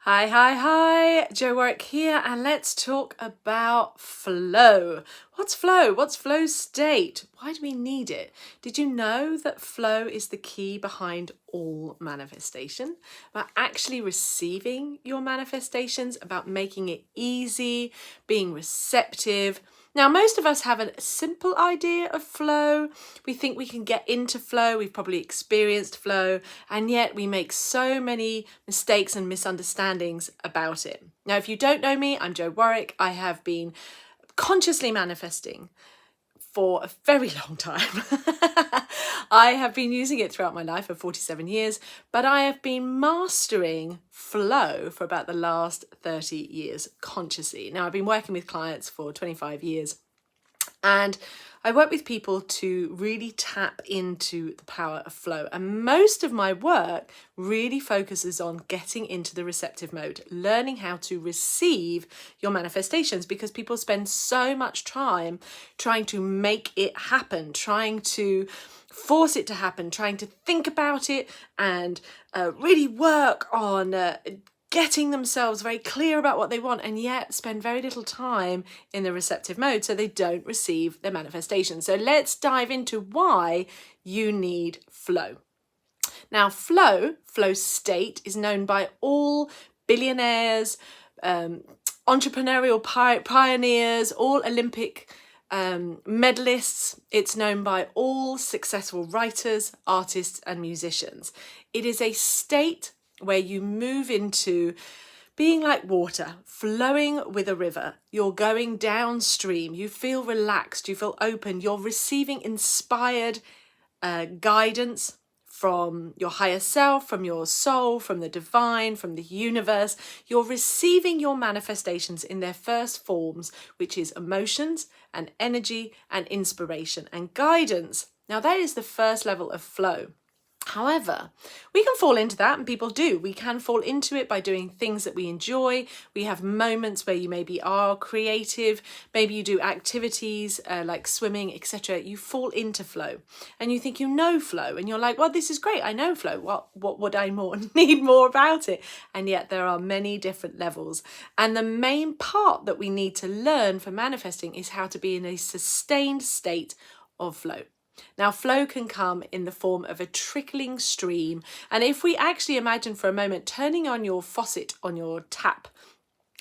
Hi, hi, hi, Jo Warwick here, and let's talk about flow. What's flow? What's flow state? Why do we need it? Did you know that flow is the key behind all manifestation? About actually receiving your manifestations, about making it easy, being receptive. Now, most of us have a simple idea of flow. We think we can get into flow. We've probably experienced flow, and yet we make so many mistakes and misunderstandings about it. Now, if you don't know me, I'm Jo Warwick. I have been consciously manifesting for a very long time. I have been using it throughout my life for 47 years, but I have been mastering flow for about the last 30 years consciously. Now, I've been working with clients for 25 years, and I work with people to really tap into the power of flow. And most of my work really focuses on getting into the receptive mode, learning how to receive your manifestations, because people spend so much time trying to make it happen, trying to force it to happen, trying to think about it and really work on getting themselves very clear about what they want, and yet spend very little time in the receptive mode, so they don't receive their manifestation. So let's dive into why you need flow. Now, flow state is known by all billionaires, entrepreneurial pioneers, all Olympic medalists. It's known by all successful writers, artists, and musicians. It is a state where you move into being like water, flowing with a river. You're going downstream. You feel relaxed. You feel open. You're receiving inspired guidance from your higher self, from your soul, from the divine, from the universe. You're receiving your manifestations in their first forms, which is emotions and energy and inspiration and guidance. Now, that is the first level of flow. However, we can fall into that, and people do. We can fall into it by doing things that we enjoy. We have moments where you maybe are creative, maybe you do activities like swimming, etc. You fall into flow, and you think you know flow, and you're like, well, this is great, I know flow. What would I need more about it? And yet there are many different levels. And the main part that we need to learn for manifesting is how to be in a sustained state of flow. Now, flow can come in the form of a trickling stream. And if we actually imagine for a moment turning on your faucet on your tap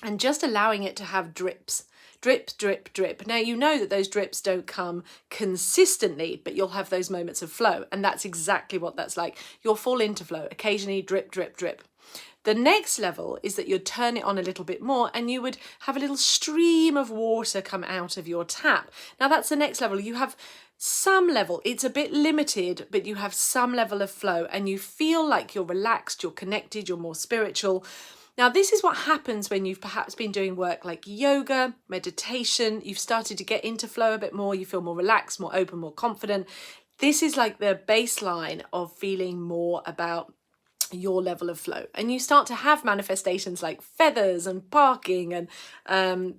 and just allowing it to have drips, drip, drip, drip. Now, you know that those drips don't come consistently, but you'll have those moments of flow. And that's exactly what that's like. You'll fall into flow, occasionally drip, drip, drip. The next level is that you'd turn it on a little bit more and you would have a little stream of water come out of your tap. Now, that's the next level. You have some level, it's a bit limited, but you have some level of flow and you feel like you're relaxed, you're connected, you're more spiritual. Now, this is what happens when you've perhaps been doing work like yoga, meditation, you've started to get into flow a bit more, you feel more relaxed, more open, more confident. This is like the baseline of feeling more about your level of flow, and you start to have manifestations like feathers and parking and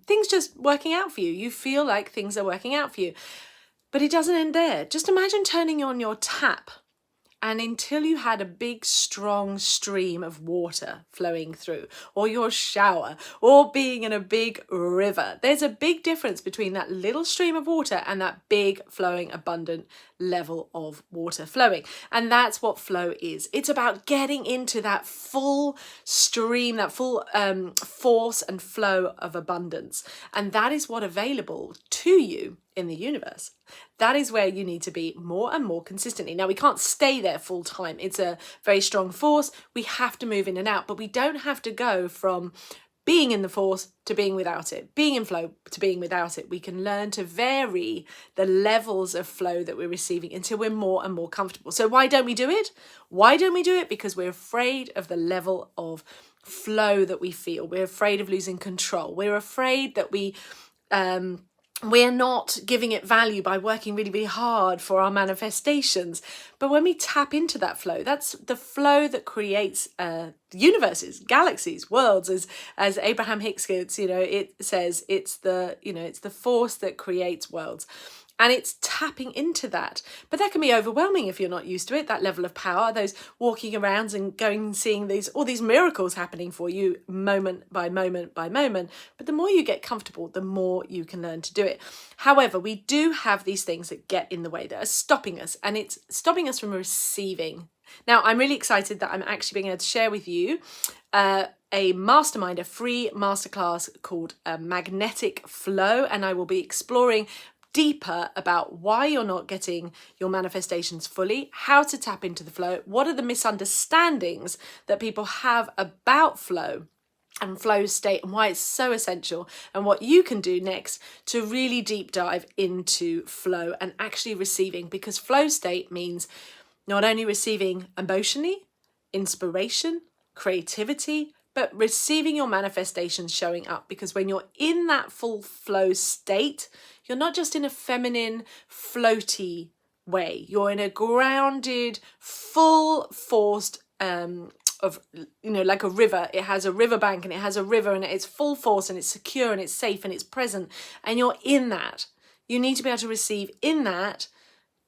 things just working out for you. You feel like things are working out for you. But it doesn't end there. Just imagine turning on your tap, and until you had a big, strong stream of water flowing through, or your shower, or being in a big river. There's a big difference between that little stream of water and that big, flowing, abundant level of water flowing. And that's what flow is. It's about getting into that full stream, that full force and flow of abundance. And that is what's available to you in the universe. That is where you need to be more and more consistently. Now, we can't stay there full time. It's a very strong force. We have to move in and out, but we don't have to go from being in the force to being without it, being in flow to being without it. We can learn to vary the levels of flow that we're receiving until we're more and more comfortable. So why don't we do it? Why don't we do it? Because we're afraid of the level of flow that we feel. We're afraid of losing control. We're afraid that we're not giving it value by working really, really hard for our manifestations. But when we tap into that flow, that's the flow that creates universes, galaxies, worlds, as Abraham Hicks, it says, it's the force that creates worlds. And it's tapping into that. But that can be overwhelming if you're not used to it, that level of power, those walking around and going and seeing all these miracles happening for you moment by moment by moment. But the more you get comfortable, the more you can learn to do it. However, we do have these things that get in the way, that are stopping us, and it's stopping us from receiving. Now, I'm really excited that I'm actually being able to share with you a mastermind, a free masterclass called Magnetic Flow, and I will be exploring deeper about why you're not getting your manifestations fully, how to tap into the flow, what are the misunderstandings that people have about flow and flow state, and why it's so essential, and what you can do next to really deep dive into flow and actually receiving, because flow state means not only receiving emotionally, inspiration, creativity, but receiving your manifestations showing up. Because when you're in that full flow state, you're not just in a feminine, floaty way. You're in a grounded, full forced of, like a river. It has a riverbank and it has a river and it's full force and it's secure and it's safe and it's present. And you're in that. You need to be able to receive in that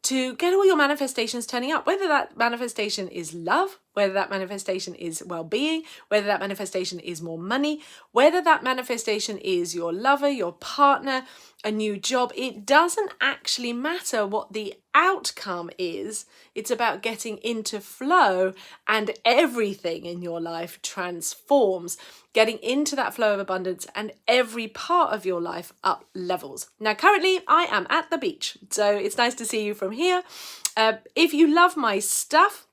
to get all your manifestations turning up, whether that manifestation is love, whether that manifestation is well-being, whether that manifestation is more money, whether that manifestation is your lover, your partner, a new job. It doesn't actually matter what the outcome is. It's about getting into flow, and everything in your life transforms, getting into that flow of abundance, and every part of your life up levels. Now, currently I am at the beach, so it's nice to see you from here. If you love my stuff,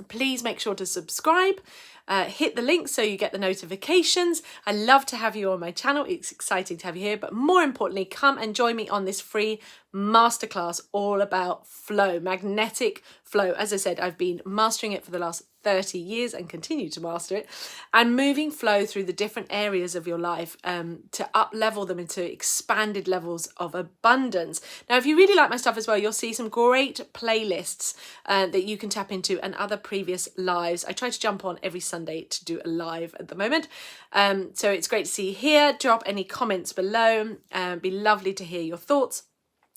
please make sure to subscribe, hit the link so you get the notifications. I love to have you on my channel. It's exciting to have you here, but more importantly, come and join me on this free masterclass all about flow, magnetic flow. As I said, I've been mastering it for the last 30 years and continue to master it, and moving flow through the different areas of your life to up level them into expanded levels of abundance. Now, if you really like my stuff as well, you'll see some great playlists that you can tap into, and other previous lives. I try to jump on every Sunday to do a live at the moment. So it's great to see you here. Drop any comments below. Be lovely to hear your thoughts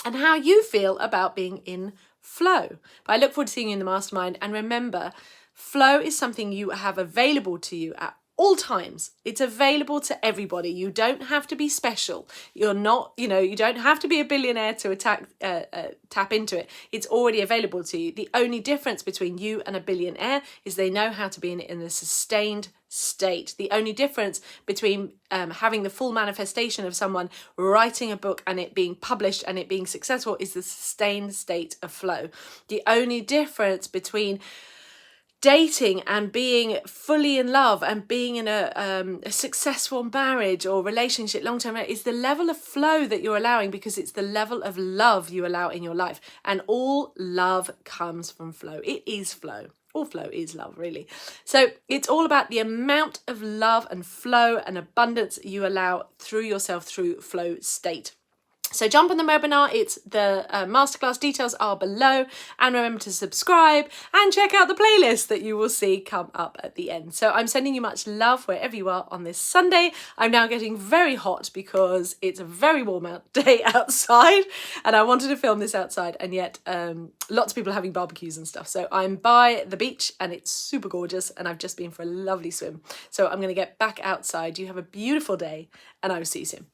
and how you feel about being in flow. But I look forward to seeing you in the mastermind. And remember, flow is something you have available to you at all times. It's available to everybody. You don't have to be special. You're not, you don't have to be a billionaire to tap into it. It's already available to you. The only difference between you and a billionaire is they know how to be in a sustained state. The only difference between having the full manifestation of someone writing a book and it being published and it being successful is the sustained state of flow. The only difference between dating and being fully in love and being in a successful marriage or relationship, long-term, is the level of flow that you're allowing, because it's the level of love you allow in your life. And all love comes from flow. It is flow. All flow is love, really. So it's all about the amount of love and flow and abundance you allow through yourself through flow state. So jump on the webinar. It's the masterclass details are below, and remember to subscribe and check out the playlist that you will see come up at the end. So I'm sending you much love wherever you are on this Sunday. I'm now getting very hot because it's a very warm day outside, and I wanted to film this outside, and yet lots of people are having barbecues and stuff. So I'm by the beach and it's super gorgeous, and I've just been for a lovely swim. So I'm going to get back outside. You have a beautiful day, and I will see you soon.